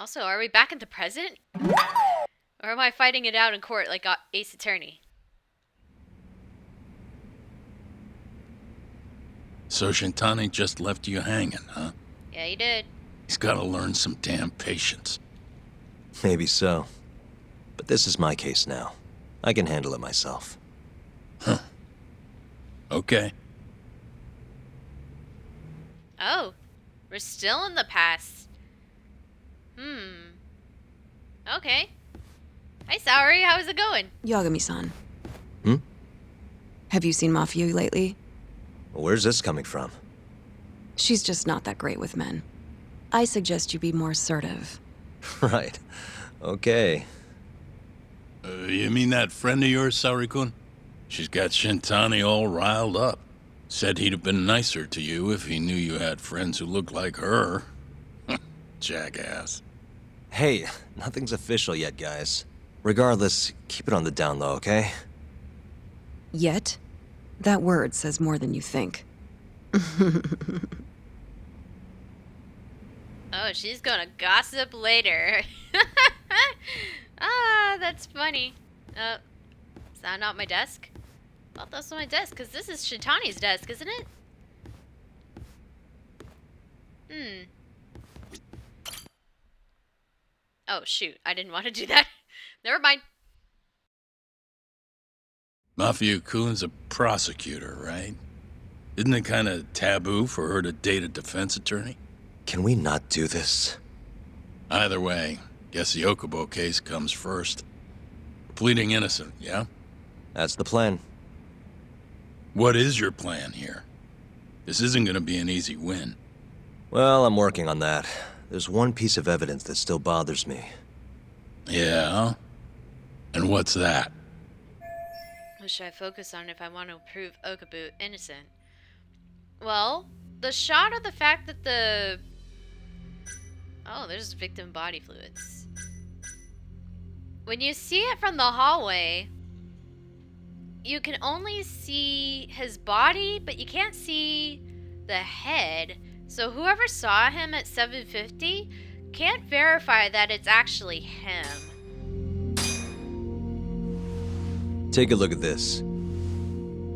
Also, are we back in the present? Or am I fighting it out in court like Ace Attorney? So Shintani just left you hanging, huh? Yeah, he did. He's gotta learn some damn patience. Maybe so. But this is my case now. I can handle it myself. Huh. Okay. Oh, we're still in the past. Okay. Hi, Saori. How's it going? Yagami-san. Hmm? Have you seen Mafio lately? Where's this coming from? She's just not that great with men. I suggest you be more assertive. Right. Okay. You mean that friend of yours, Saori-kun? She's got Shintani all riled up. Said he'd have been nicer to you if he knew you had friends who looked like her. Jackass. Hey, nothing's official yet, guys. Regardless, keep it on the down low, okay? Yet? That word says more than you think. Oh, she's gonna gossip later. Ah, that's funny. Is that not my desk? I thought that was my desk, because this is Shintani's desk, isn't it? Oh, shoot. I didn't want to do that. Never mind. Mafia-kun's a prosecutor, right? Isn't it kind of taboo for her to date a defense attorney? Can we not do this? Either way, guess the Okubo case comes first. Pleading innocent, yeah? That's the plan. What is your plan here? This isn't gonna be an easy win. Well, I'm working on that. There's one piece of evidence that still bothers me. Yeah? And what's that? What should I focus on if I want to prove Okubo innocent? Well, the shot of the fact that the... Oh, there's victim body fluids. When you see it from the hallway, you can only see his body, but you can't see the head. So whoever saw him at 750 can't verify that it's actually him. Take a look at this.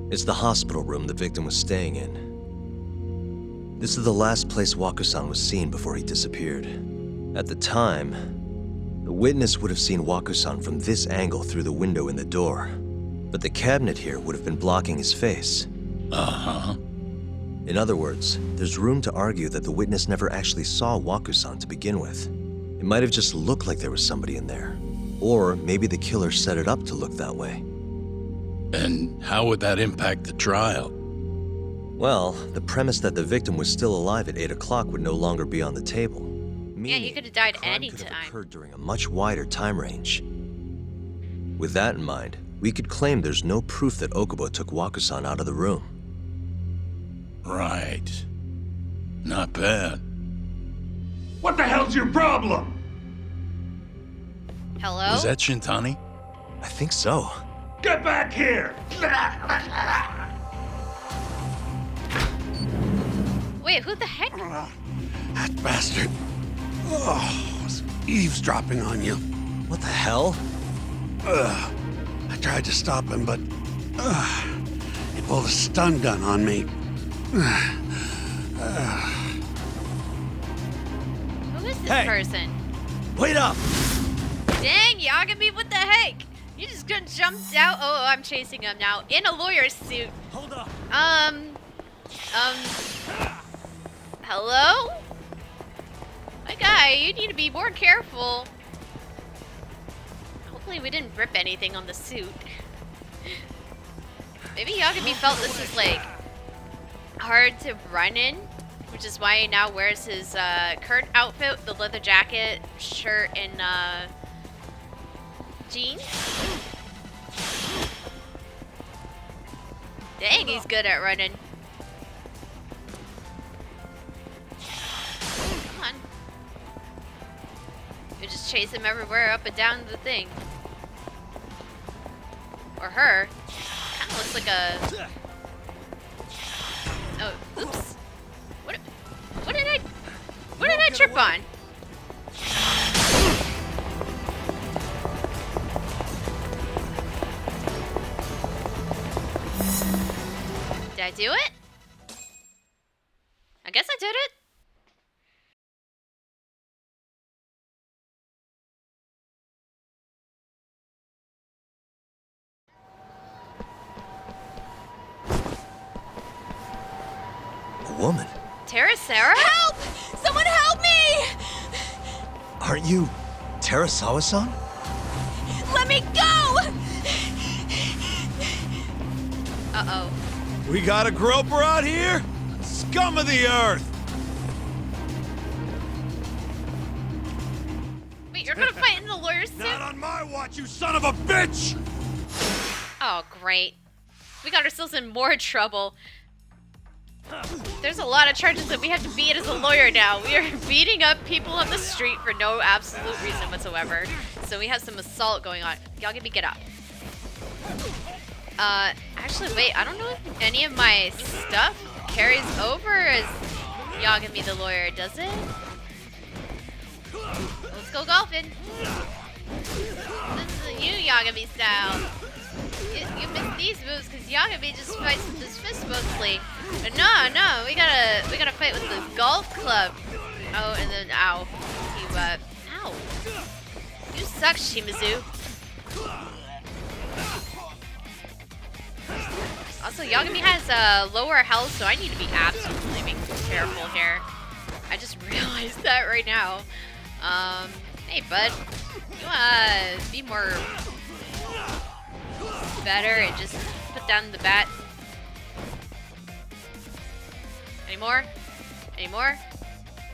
It's the hospital room the victim was staying in. This is the last place Waku-san was seen before he disappeared. At the time, the witness would have seen Waku-san from this angle through the window in the door. But the cabinet here would have been blocking his face. Uh-huh. In other words, there's room to argue that the witness never actually saw Waku-san to begin with. It might have just looked like there was somebody in there. Or maybe the killer set it up to look that way. And how would that impact the trial? Well, the premise that the victim was still alive at 8 o'clock would no longer be on the table. Yeah, he could have died crime any could have time. occurred during a much wider time range. With that in mind, we could claim there's no proof that Okubo took Waku-san out of the room. Right. Not bad. What the hell's your problem? Hello? Was that Shintani? I think so. Get back here! Wait, who the heck? That bastard. Oh, was eavesdropping on you. What the hell? I tried to stop him, but he pulled a stun gun on me. Who is this Hey. person? Wait up! Dang, Yagami, what the heck? You just gonna jumped out. Oh, I'm chasing him now in a lawyer's suit. Hold up! Hello? My guy, you need to be more careful. Hopefully we didn't rip anything on the suit. Maybe Yagami felt this is like hard to run in, which is why he now wears his current outfit, the leather jacket, shirt, and jeans. Dang, he's good at running. Come on. You just chase him everywhere, up and down the thing. Or her. Kind of looks like a... Oh, oops. What did I trip on? I do it? I guess I did it. A woman? Sarah? Help! Someone help me! Aren't you Terasawa-san? Let me go! Uh-oh. We got a groper out here? Scum of the earth! Wait, you're gonna fight in the lawyer's suit? Not on my watch, you son of a bitch! Oh, great. We got ourselves in more trouble. There's a lot of charges that we have to beat as a lawyer now. We are beating up people on the street for no absolute reason whatsoever. So we have some assault going on. Y'all get me get up. Actually, wait, I don't know if any of my stuff carries over as Yagami the lawyer, does it? Let's go golfing. This is a new Yagami style. You missed these moves because Yagami just fights with his fist mostly. But no, we gotta fight with the golf club. Oh, and then ow. Ow. You suck, Shimizu. Also, Yagami has lower health, so I need to be absolutely being careful here. I just realized that right now. Hey bud, you wanna be more better and just put down the bat? Any more? Any more?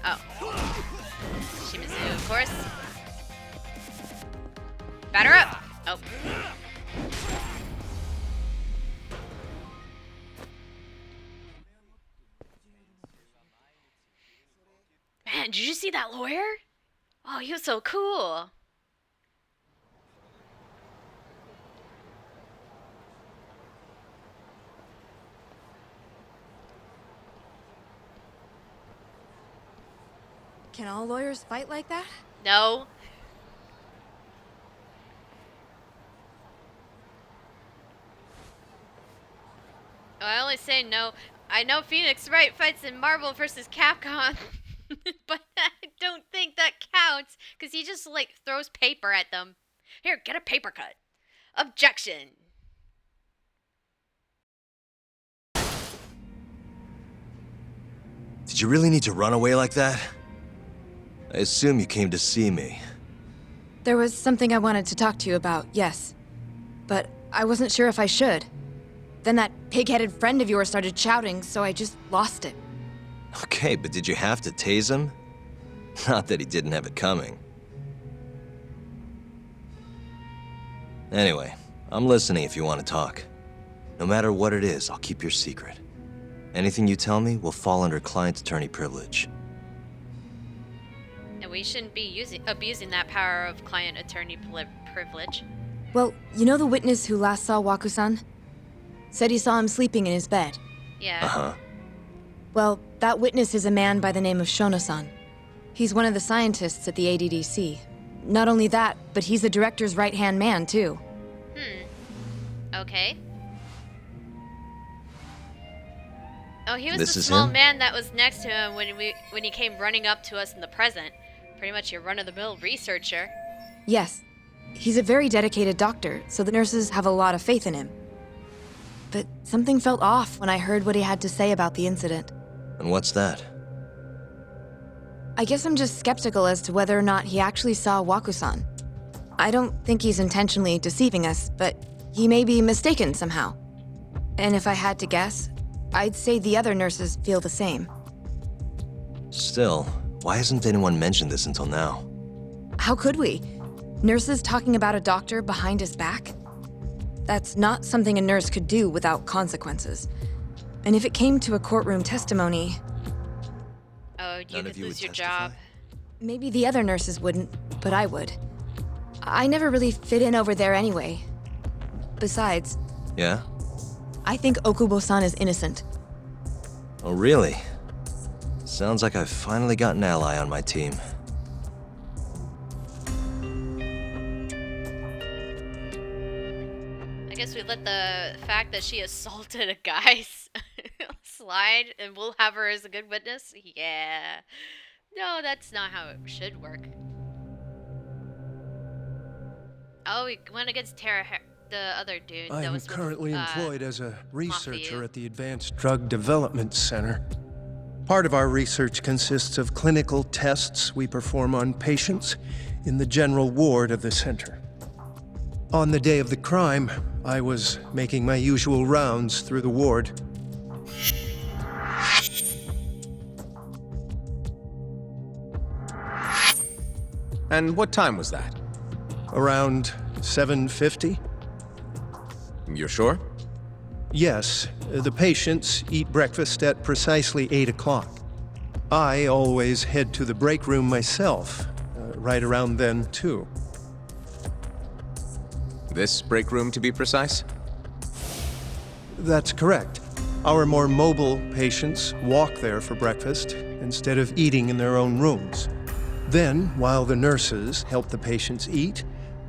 Oh. Shimizu, of course. Batter up! Oh. Man, did you see that lawyer? Oh, he was so cool. Can all lawyers fight like that? No. Oh, I only say no. I know Phoenix Wright fights in Marvel vs. Capcom, but I don't think that counts because he just like throws paper at them. Here, get a paper cut. Objection. Did you really need to run away like that? I assume you came to see me. There was something I wanted to talk to you about, yes. But I wasn't sure if I should. Then that pig-headed friend of yours started shouting, so I just lost it. Okay, but did you have to tase him? Not that he didn't have it coming. Anyway, I'm listening if you want to talk. No matter what it is, I'll keep your secret. Anything you tell me will fall under client attorney privilege. And we shouldn't be abusing that power of client attorney privilege. Well, you know the witness who last saw Waku-san? Said he saw him sleeping in his bed. Yeah. Uh-huh. Well, that witness is a man by the name of Shono-san. He's one of the scientists at the ADDC. Not only that, but he's the director's right-hand man, too. Okay. Oh, he was This the is small him? man that was next to him when he came running up to us in the present. Pretty much your run-of-the-mill researcher. Yes. He's a very dedicated doctor, so the nurses have a lot of faith in him. But something felt off when I heard what he had to say about the incident. And what's that? I guess I'm just skeptical as to whether or not he actually saw Waku-san. I don't think he's intentionally deceiving us, but he may be mistaken somehow. And if I had to guess, I'd say the other nurses feel the same. Still, why hasn't anyone mentioned this until now? How could we? Nurses talking about a doctor behind his back? That's not something a nurse could do without consequences. And if it came to a courtroom testimony, Oh, you None could of you lose would your testify? job. maybe the other nurses wouldn't, but I would. I never really fit in over there anyway. Besides, Yeah? I think Okubo-san is innocent. Oh, really? Sounds like I've finally got an ally on my team. I guess we let the fact that she assaulted a guy line and we'll have her as a good witness? Yeah. No, that's not how it should work. Oh, we went against the other dude I that am was with, currently employed as a researcher Mafia. at the Advanced Drug Development Center. Part of our research consists of clinical tests we perform on patients in the general ward of the center. On the day of the crime, I was making my usual rounds through the ward. And what time was that? Around 7:50? You're sure? Yes, the patients eat breakfast at precisely 8 o'clock. I always head to the break room myself, right around then, too. This break room, to be precise? That's correct. Our more mobile patients walk there for breakfast instead of eating in their own rooms. Then, while the nurses help the patients eat,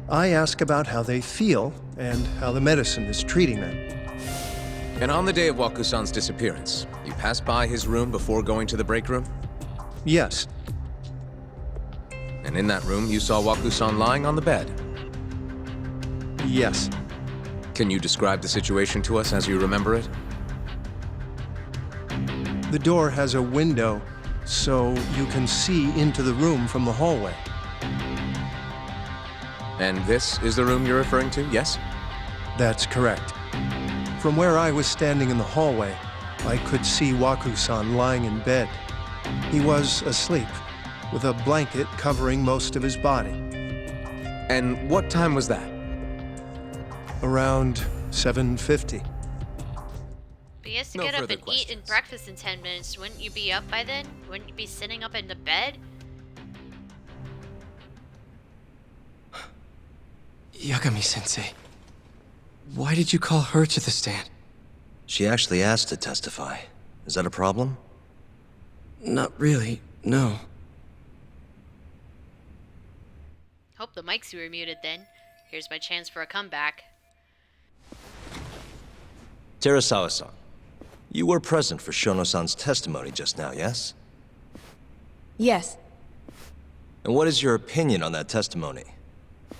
I ask about how they feel and how the medicine is treating them. And on the day of Wakusan's disappearance, you passed by his room before going to the break room? Yes, And in that room, you saw Wakusan lying on the bed. yes. Can you describe the situation to us as you remember it? The door has a window, so you can see into the room from the hallway. And this is the room you're referring to, yes? That's correct. From where I was standing in the hallway, I could see Wakusan lying in bed. He was asleep, with a blanket covering most of his body. And what time was that? Around 7:50. But he has to No get up further and eat and questions. breakfast in 10 minutes. Wouldn't you be up by then? Wouldn't you be sitting up in the bed? Yagami-sensei, why did you call her to the stand? She actually asked to testify. Is that a problem? Not really, no. Hope the mics were muted then. Here's my chance for a comeback. Terasawa-san, you were present for Shono-san's testimony just now, yes? Yes. And what is your opinion on that testimony?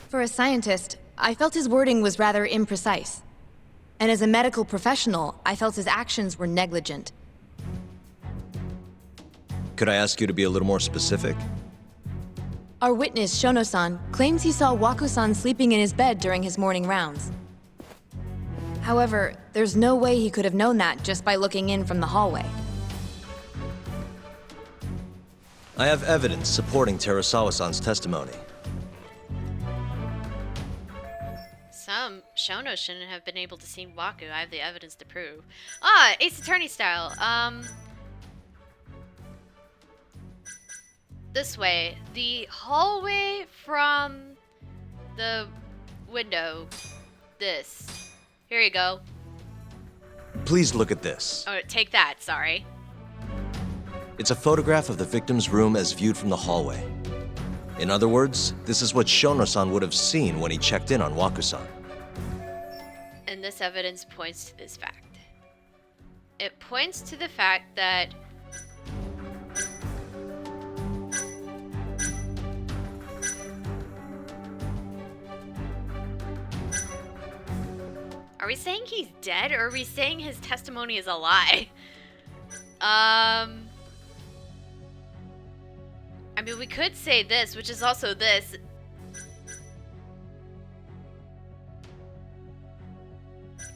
For a scientist, I felt his wording was rather imprecise. And as a medical professional, I felt his actions were negligent. Could I ask you to be a little more specific? Our witness, Shono-san, claims he saw Waku-san sleeping in his bed during his morning rounds. However, there's no way he could have known that just by looking in from the hallway. I have evidence supporting Terasawa-san's testimony. Some Shono shouldn't have been able to see Waku. I have the evidence to prove. Ah, Ace Attorney style. This way. The hallway from the window. This. Here you go. Please look at this. Oh, take that. Sorry. It's a photograph of the victim's room as viewed from the hallway. In other words, this is what Shono-san would have seen when he checked in on Waku-san. And this evidence points to this fact. It points to the fact that are we saying he's dead, or are we saying his testimony is a lie? I mean, we could say this, which is also this.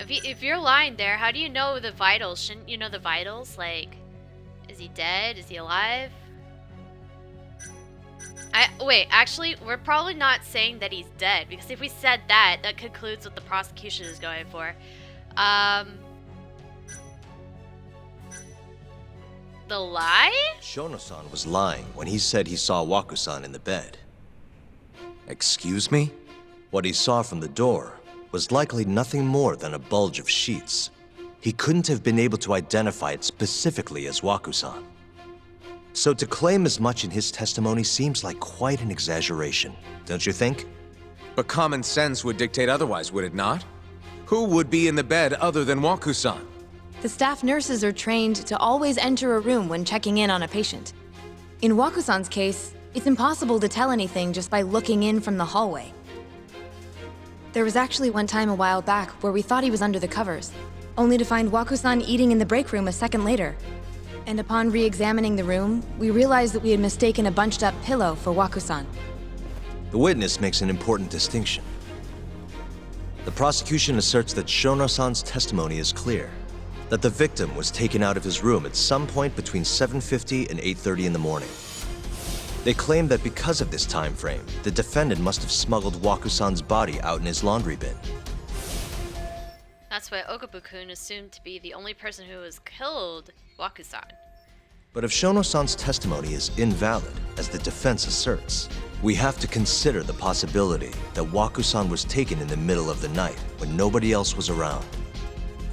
If you're lying there, how do you know the vitals? Shouldn't you know the vitals? Like, is he dead? Is he alive? Wait, actually, we're probably not saying that he's dead, because if we said that, that concludes what the prosecution is going for. The lie? Shono-san was lying when he said he saw Waku-san in the bed. Excuse me? What he saw from the door was likely nothing more than a bulge of sheets. He couldn't have been able to identify it specifically as Waku-san. So to claim as much in his testimony seems like quite an exaggeration, don't you think? But common sense would dictate otherwise, would it not? Who would be in the bed other than Waku-san? The staff nurses are trained to always enter a room when checking in on a patient. In Wakusan's case, it's impossible to tell anything just by looking in from the hallway. There was actually one time a while back where we thought he was under the covers, only to find Wakusan eating in the break room a second later. And upon re-examining the room, we realized that we had mistaken a bunched-up pillow for Wakusan. The witness makes an important distinction. The prosecution asserts that Shono-san's testimony is clear, that the victim was taken out of his room at some point between 7:50 and 8:30 in the morning. They claim that because of this time frame, the defendant must have smuggled Wakusan's body out in his laundry bin. That's why Okabu-kun assumed to be the only person who has killed Wakusan. But if Shono-san's testimony is invalid, as the defense asserts, we have to consider the possibility that Wakusan was taken in the middle of the night when nobody else was around.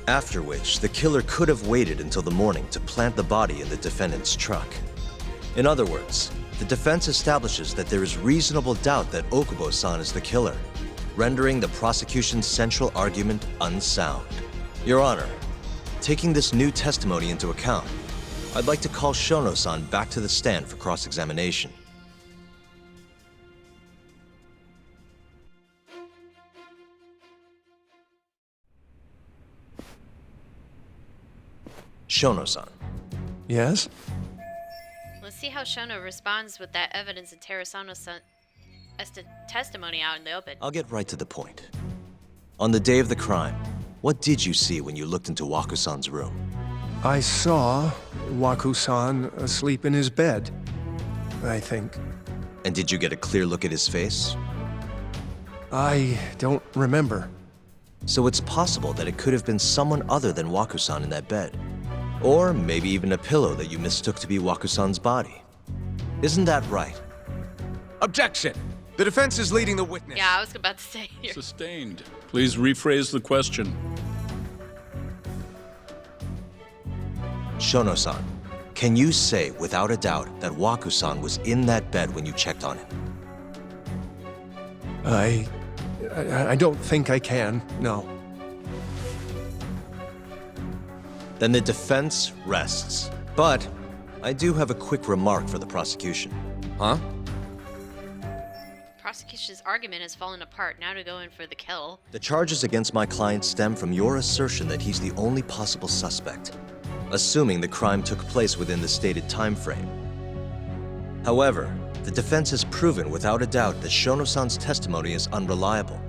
After which, the killer could have waited until the morning to plant the body in the defendant's truck. In other words, the defense establishes that there is reasonable doubt that Okubo-san is the killer, rendering the prosecution's central argument unsound. Your Honor, taking this new testimony into account, I'd like to call Shono-san back to the stand for cross-examination. Shono-san. Yes? Let's see how Shono responds with that evidence and Terasano's testimony out in the open. I'll get right to the point. On the day of the crime, what did you see when you looked into Wakusan's room? I saw Waku-san asleep in his bed, I think. And did you get a clear look at his face? I don't remember. So it's possible that it could have been someone other than Waku-san in that bed. Or maybe even a pillow that you mistook to be Waku-san's body. Isn't that right? Objection! The defense is leading the witness. Yeah, I was about to say here. Sustained. Please rephrase the question. Shono-san, can you say without a doubt that Waku-san was in that bed when you checked on him? I don't think I can, no. Then the defense rests. But I do have a quick remark for the prosecution. Huh? Prosecution's argument has fallen apart. Now to go in for the kill. The charges against my client stem from your assertion that he's the only possible suspect, assuming the crime took place within the stated time frame. However, the defense has proven without a doubt that Shono-san's testimony is unreliable,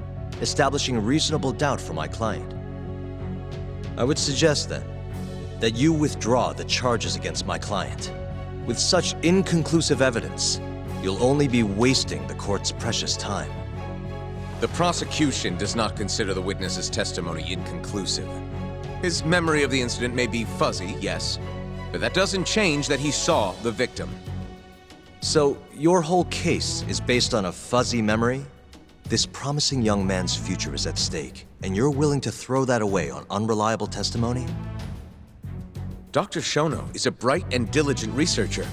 establishing reasonable doubt for my client. I would suggest then that you withdraw the charges against my client. With such inconclusive evidence, you'll only be wasting the court's precious time. The prosecution does not consider the witness's testimony inconclusive. His memory of the incident may be fuzzy, yes, but that doesn't change that he saw the victim. So, your whole case is based on a fuzzy memory? This promising young man's future is at stake, and you're willing to throw that away on unreliable testimony? Dr. Shono is a bright and diligent researcher.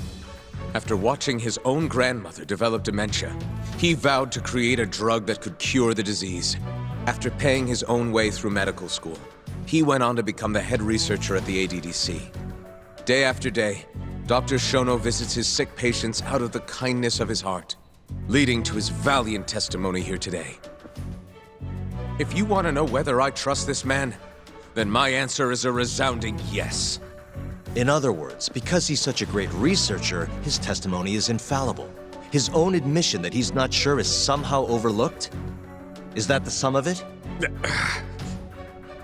After watching his own grandmother develop dementia, he vowed to create a drug that could cure the disease. After paying his own way through medical school, he went on to become the head researcher at the ADDC. Day after day, Dr. Shono visits his sick patients out of the kindness of his heart, leading to his valiant testimony here today. If you want to know whether I trust this man, then my answer is a resounding yes. In other words, because he's such a great researcher, his testimony is infallible. His own admission that he's not sure is somehow overlooked? Is that the sum of it?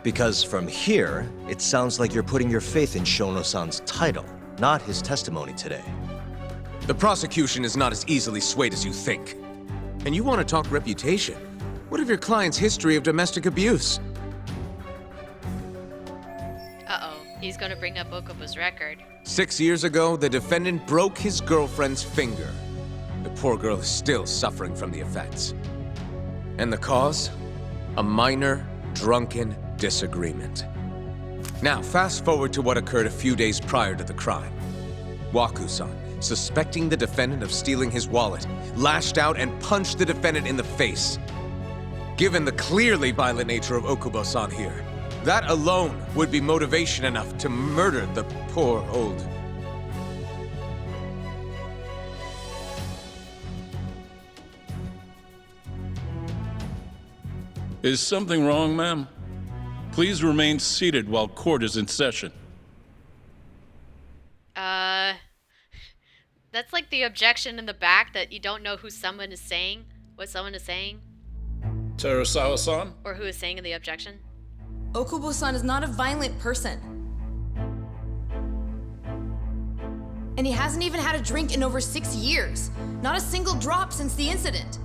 Because from here, it sounds like you're putting your faith in Shono-san's title, not his testimony today. The prosecution is not as easily swayed as you think. And you want to talk reputation? What of your client's history of domestic abuse? Uh-oh. He's gonna bring up Okubo's record. 6 years ago, the defendant broke his girlfriend's finger. The poor girl is still suffering from the effects. And the cause? A minor, drunken disagreement. Now, fast forward to what occurred a few days prior to the crime. Waku-san, suspecting the defendant of stealing his wallet, lashed out and punched the defendant in the face. Given the clearly violent nature of Okubo-san here, That alone would be motivation enough to murder the poor old... Is something wrong, ma'am? Please remain seated while court is in session. That's like the objection in the back that you don't know who someone is saying, what someone is saying, Terasawa-san? or who is saying in the objection. Okubo-san is not a violent person. And he hasn't even had a drink in over 6 years. Not a single drop since the incident.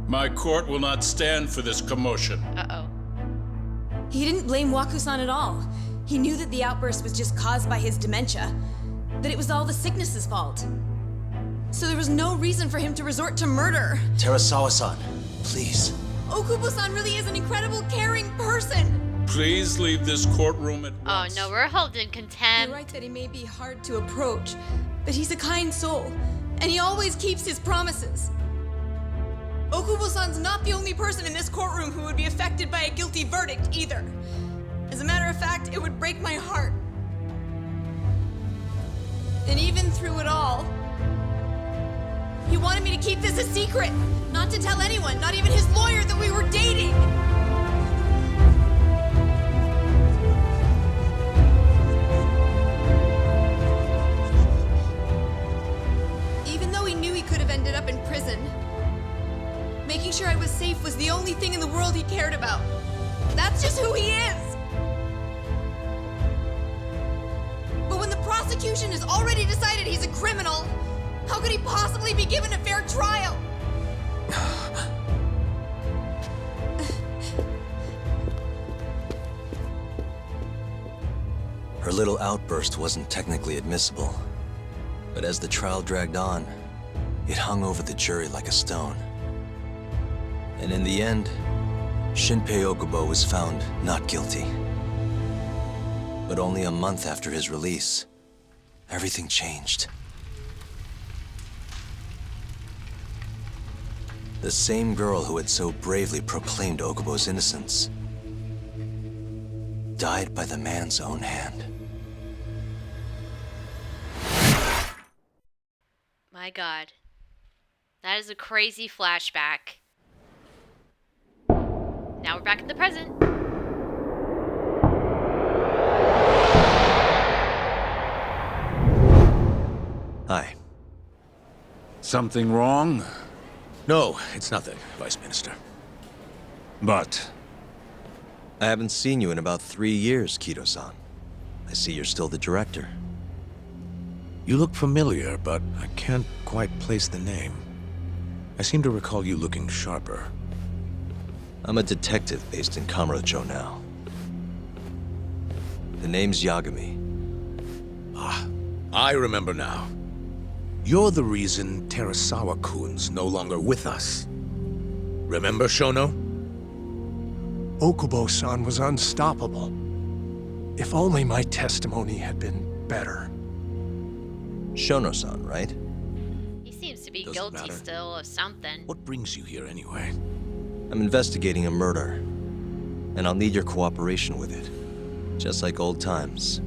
My court will not stand for this commotion. Uh-oh. He didn't blame Waku-san at all. He knew that the outburst was just caused by his dementia, that it was all the sickness's fault. So there was no reason for him to resort to murder. Terasawa-san, please. Okubo-san really is an incredible, caring person. Please leave this courtroom at Oh once. no, we're held in You're contempt. right that he may be hard to approach, but he's a kind soul, and he always keeps his promises. Okubo-san's not the only person in this courtroom who would be affected by a guilty verdict, either. As a matter of fact, it would break my heart. And even through it all, he wanted me to keep this a secret, not to tell anyone, not even his lawyer, that we were dating. Even though he knew he could have ended up in prison, making sure I was safe was the only thing in the world he cared about. That's just who he is. But when the prosecution has already decided he's a criminal, how could he possibly be given a fair trial? Her little outburst wasn't technically admissible, but as the trial dragged on, it hung over the jury like a stone. And in the end, Shinpei Okubo was found not guilty. But only a month after his release, everything changed. The same girl who had so bravely proclaimed Okubo's innocence died by the man's own hand. My god. That is a crazy flashback. Now we're back in the present. Hi. Something wrong? No, it's nothing, Vice Minister. But I haven't seen you in about 3 years, Kido-san. I see you're still the director. You look familiar, but I can't quite place the name. I seem to recall you looking sharper. I'm a detective based in Kamurocho now. The name's Yagami. Ah, I remember now. You're the reason Terasawa-kun's no longer with us. Remember, Shono? Okubo-san was unstoppable. If only my testimony had been better. Shono-san, right? He seems to be Doesn't guilty matter. still of something. What brings you here anyway? I'm investigating a murder, and I'll need your cooperation with it. Just like old times.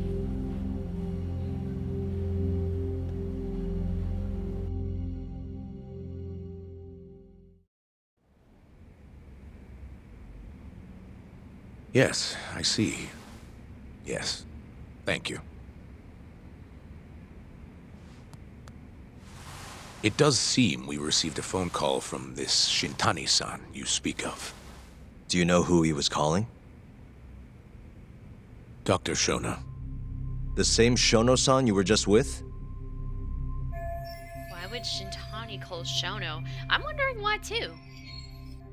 Yes, I see. Yes. Thank you. It does seem we received a phone call from this Shintani-san you speak of. Do you know who he was calling? Dr. Shono. The same Shono-san you were just with? Why would Shintani call Shono? I'm wondering why too.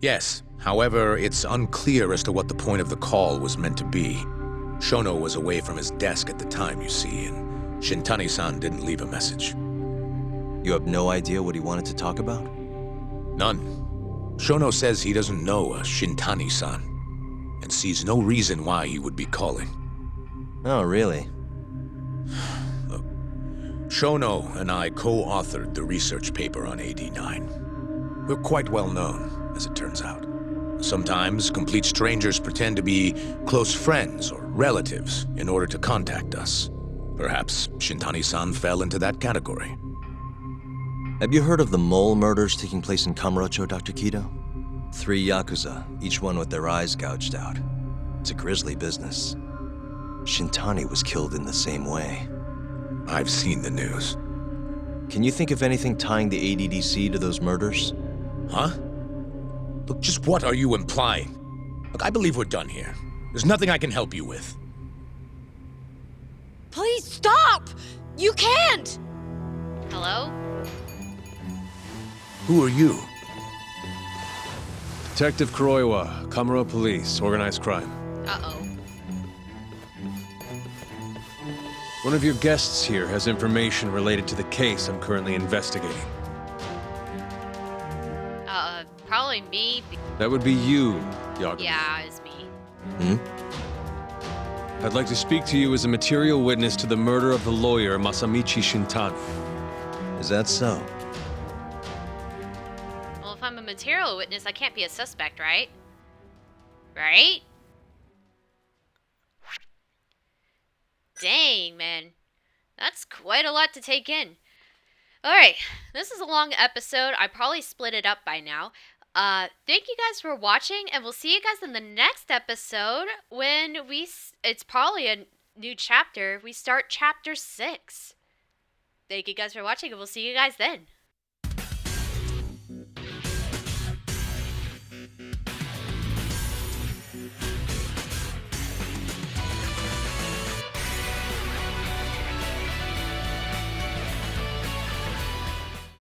Yes. However, it's unclear as to what the point of the call was meant to be. Shono was away from his desk at the time, you see, and Shintani-san didn't leave a message. You have no idea what he wanted to talk about? None. Shono says he doesn't know a Shintani-san, and sees no reason why he would be calling. Oh, really? Look, Shono and I co-authored the research paper on AD9. We're quite well known, as it turns out. Sometimes complete strangers pretend to be close friends or relatives in order to contact us. Perhaps Shintani-san fell into that category. Have you heard of the mole murders taking place in Kamurocho, Dr. Kido? 3 Yakuza, each one with their eyes gouged out. It's a grisly business. Shintani was killed in the same way. I've seen the news. Can you think of anything tying the ADDC to those murders? Huh? Look, just what are you implying? Look, I believe we're done here. There's nothing I can help you with. Please stop! You can't! Hello? Who are you? Detective Kuroiwa, Kamuro Police, organized crime. Uh-oh. One of your guests here has information related to the case I'm currently investigating. Probably me. That would be you, Yagami. Yeah, it's me. I'd like to speak to you as a material witness to the murder of the lawyer Masamichi Shintani. Is that so? Well, if I'm a material witness, I can't be a suspect, right? Right? Dang, man. That's quite a lot to take in. Alright, this is a long episode. I probably split it up by now. Thank you guys for watching, and we'll see you guys in the next episode when it's probably a new chapter. We start chapter 6. Thank you guys for watching, and we'll see you guys then.